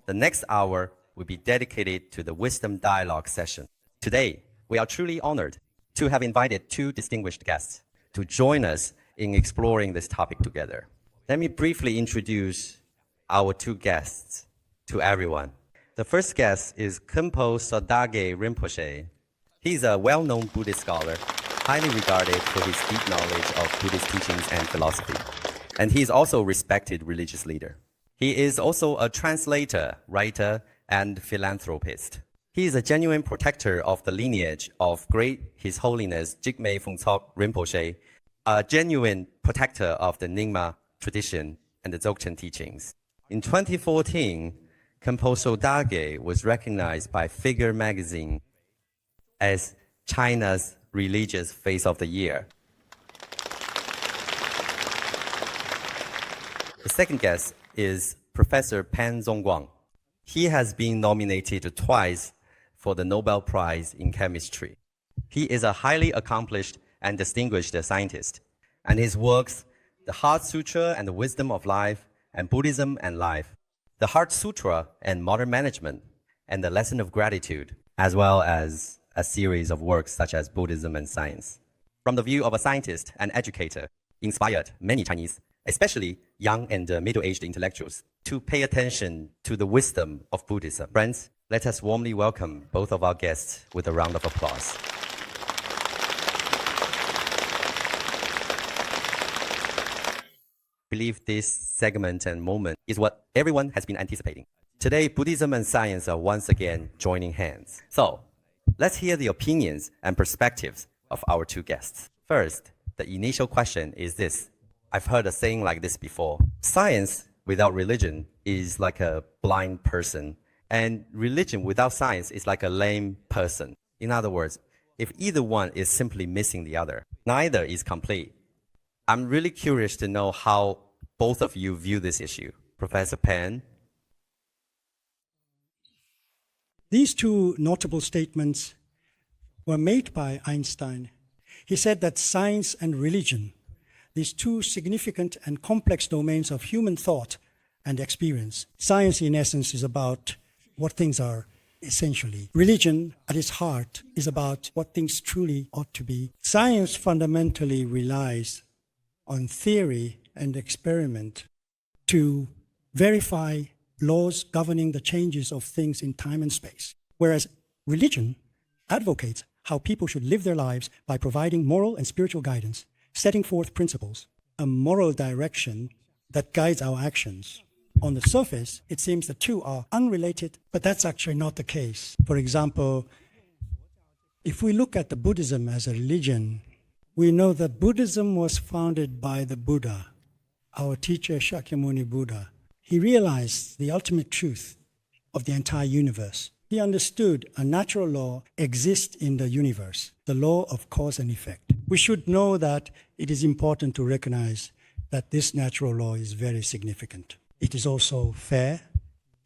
The next hour will be dedicated to the Wisdom Dialogue session. Today, we are truly honored to have invited two distinguished guests to join us in exploring this topic together. Let me briefly introduce our two guests to everyone. The first guest is Khenpo Sodargye Rinpoche. He's a well-known Buddhist scholar, highly regarded for his deep knowledge of Buddhist teachings and philosophy. And he's also a respected religious leader. He is also a translator, writer, and philanthropist. He is a genuine protector of the lineage of Great His Holiness Jigme Phuntsok Rinpoche, a genuine protector of the Nyingma tradition and the Dzogchen teachings. In 2014, Khenpo Sodargye was recognized by Figure magazine as China's religious face of the year. The second guest is Professor Pan Zongguang. He has been nominated twice for the Nobel Prize in Chemistry. He is a highly accomplished and distinguished scientist, and his works, The Heart Sutra and the Wisdom of Life, and Buddhism and Life, The Heart Sutra and Modern Management, and The Lesson of Gratitude, as well as a series of works such as Buddhism and Science. From the view of a scientist and educator, inspired many Chinese, especially young and middle-aged intellectuals, to pay attention to the wisdom of Buddhism. Friends, let us warmly welcome both of our guests with a round of applause. I believe this segment and moment is what everyone has been anticipating. Today, Buddhism and science are once again joining hands. So, let's hear the opinions and perspectives of our two guests. First, the initial question is this. I've heard a saying like this before. Science without religion is like a blind person, and religion without science is like a lame person. In other words, if either one is simply missing the other, neither is complete. I'm really curious to know how both of you view this issue. Professor Pan? These two notable statements were made by Einstein. He said that science and religion, these two significant and complex domains of human thought and experience. Science, in essence, is about what things are essentially. Religion, at its heart, is about what things truly ought to be. Science fundamentally relies on theory and experiment to verify laws governing the changes of things in time and space, whereas religion advocates how people should live their lives by providing moral and spiritual guidance, setting forth principles, a moral direction that guides our actions. On the surface, it seems the two are unrelated, but that's actually not the case. For example, if we look at the Buddhism as a religion, we know that Buddhism was founded by the Buddha, our teacher Shakyamuni Buddha. He realized the ultimate truth of the entire universe. He understood a natural law exists in the universe, the law of cause and effect. We should know that it is important to recognize that this natural law is very significant. It is also fair,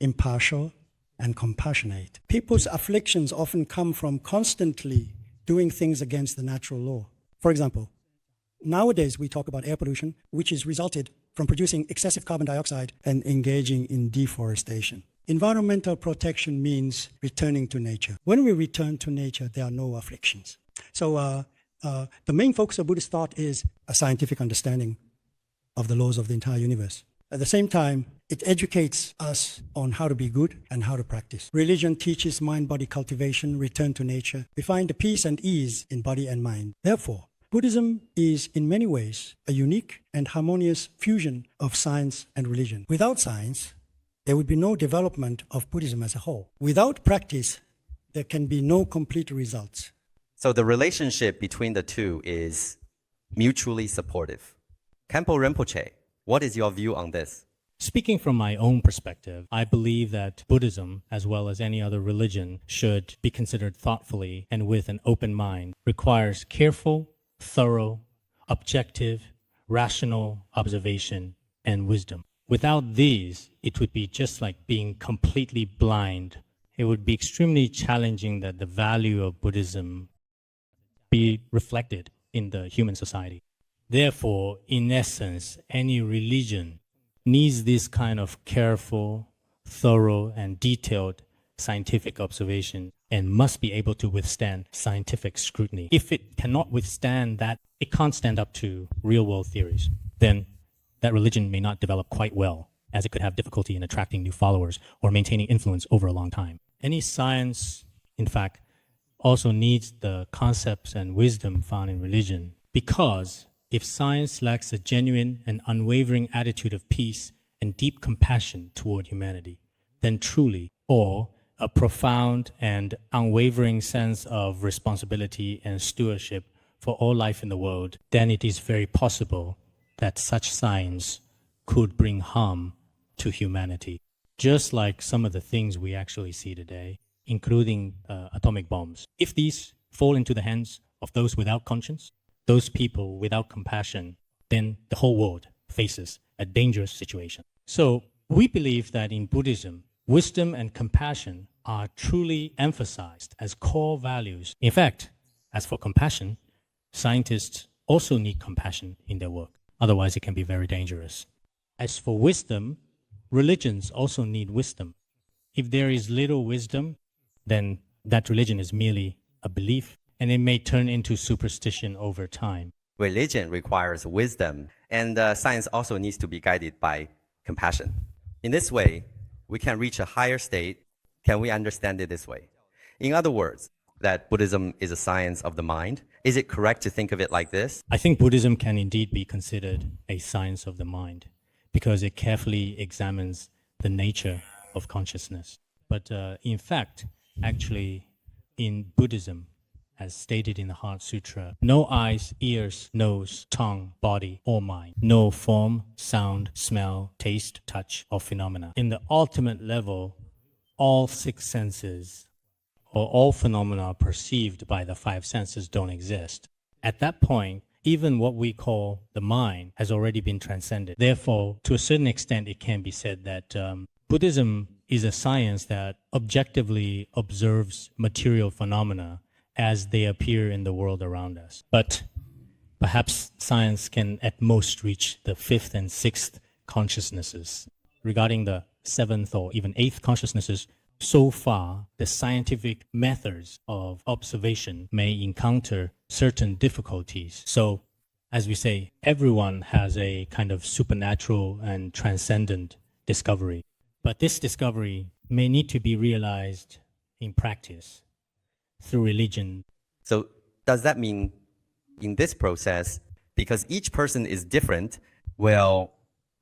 impartial, and compassionate. People's afflictions often come from constantly doing things against the natural law. For example, nowadays we talk about air pollution, which is resulted from producing excessive carbon dioxide and engaging in deforestation. Environmental protection means returning to nature. When we return to nature, there are no afflictions. So the main focus of Buddhist thought is a scientific understanding of the laws of the entire universe. At the same time, it educates us on how to be good and how to practice. Religion teaches mind-body cultivation, return to nature. We find the peace and ease in body and mind. Therefore, Buddhism is in many ways a unique and harmonious fusion of science and religion. Without science, there would be no development of Buddhism as a whole. Without practice, there can be no complete results. So the relationship between the two is mutually supportive. Khenpo Rinpoche, what is your view on this? Speaking from my own perspective, I believe that Buddhism, as well as any other religion, should be considered thoughtfully and with an open mind. Requires careful, thorough, objective, rational observation and wisdom. Without these, it would be just like being completely blind. It would be extremely challenging that the value of Buddhism be reflected in the human society. Therefore, in essence, any religion needs this kind of careful, thorough, and detailed scientific observation and must be able to withstand scientific scrutiny. If it cannot withstand that, it can't stand up to real-world theories, then that religion may not develop quite well, as it could have difficulty in attracting new followers or maintaining influence over a long time. Any science, in fact, also needs the concepts and wisdom found in religion, because if science lacks a genuine and unwavering attitude of peace and deep compassion toward humanity, then truly, or a profound and unwavering sense of responsibility and stewardship for all life in the world, then it is very possible that such science could bring harm to humanity. Just like some of the things we actually see today, including atomic bombs. If these fall into the hands of those without conscience, those people without compassion, then the whole world faces a dangerous situation. So we believe that in Buddhism, wisdom and compassion are truly emphasized as core values. In fact, as for compassion, scientists also need compassion in their work. Otherwise, it can be very dangerous. As for wisdom, religions also need wisdom. If there is little wisdom, then that religion is merely a belief, and it may turn into superstition over time. Religion requires wisdom, and science also needs to be guided by compassion. In this way, we can reach a higher state. Can we understand it this way? In other words, that Buddhism is a science of the mind. Is it correct to think of it like this? I think Buddhism can indeed be considered a science of the mind because it carefully examines the nature of consciousness. But in fact, actually, in Buddhism, as stated in the Heart Sutra, no eyes, ears, nose, tongue, body, or mind, no form, sound, smell, taste, touch, or phenomena. In the ultimate level, all six senses or all phenomena perceived by the five senses don't exist. At that point, even what we call the mind has already been transcended. Therefore, to a certain extent, it can be said that Buddhism is a science that objectively observes material phenomena as they appear in the world around us. But perhaps science can at most reach the fifth and sixth consciousnesses. Regarding the seventh or even eighth consciousnesses, so far, the scientific methods of observation may encounter certain difficulties. So, as we say, everyone has a kind of supernatural and transcendent discovery. But this discovery may need to be realized in practice through religion. So does that mean in this process, because each person is different, will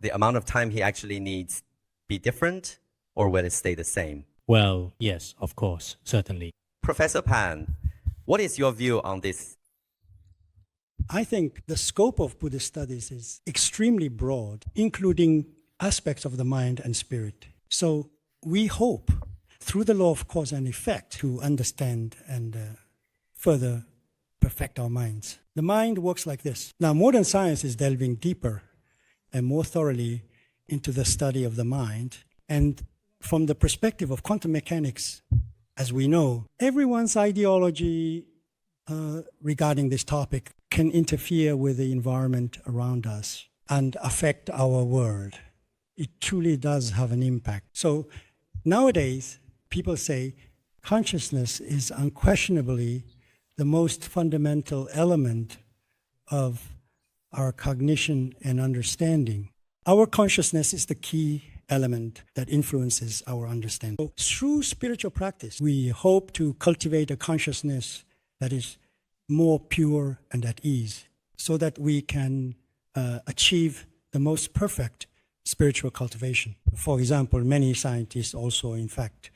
the amount of time he actually needs be different, or will it stay the same? Well, yes, of course, certainly. Professor Pan, what is your view on this? I think the scope of Buddhist studies is extremely broad, including aspects of the mind and spirit. So we hope, through the law of cause and effect, to understand and further perfect our minds. The mind works like this. Now, modern science is delving deeper and more thoroughly into the study of the mind. And from the perspective of quantum mechanics, as we know, everyone's ideology regarding this topic can interfere with the environment around us and affect our world. It truly does have an impact. So nowadays, people say consciousness is unquestionably the most fundamental element of our cognition and understanding. Our consciousness is the key element that influences our understanding. So through spiritual practice, we hope to cultivate a consciousness that is more pure and at ease, so that we can achieve the most perfect spiritual cultivation. For example, many scientists also, in fact,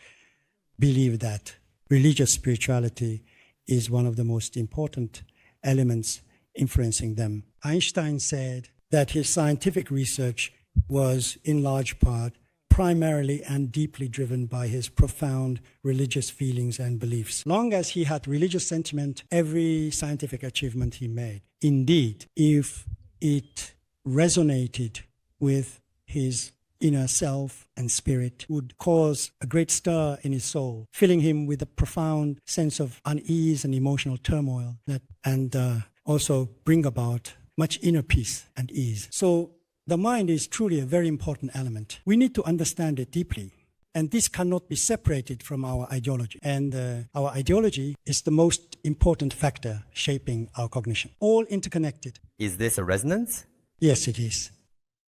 believe that religious spirituality is one of the most important elements influencing them. Einstein said that his scientific research was, in large part, primarily and deeply driven by his profound religious feelings and beliefs. Long as he had religious sentiment, every scientific achievement he made, indeed, if it resonated with his inner self and spirit, would cause a great stir in his soul, filling him with a profound sense of unease and emotional turmoil, and also bring about much inner peace and ease. So the mind is truly a very important element. We need to understand it deeply. And this cannot be separated from our ideology. And our ideology is the most important factor shaping our cognition. All interconnected. Is this a resonance? Yes, it is.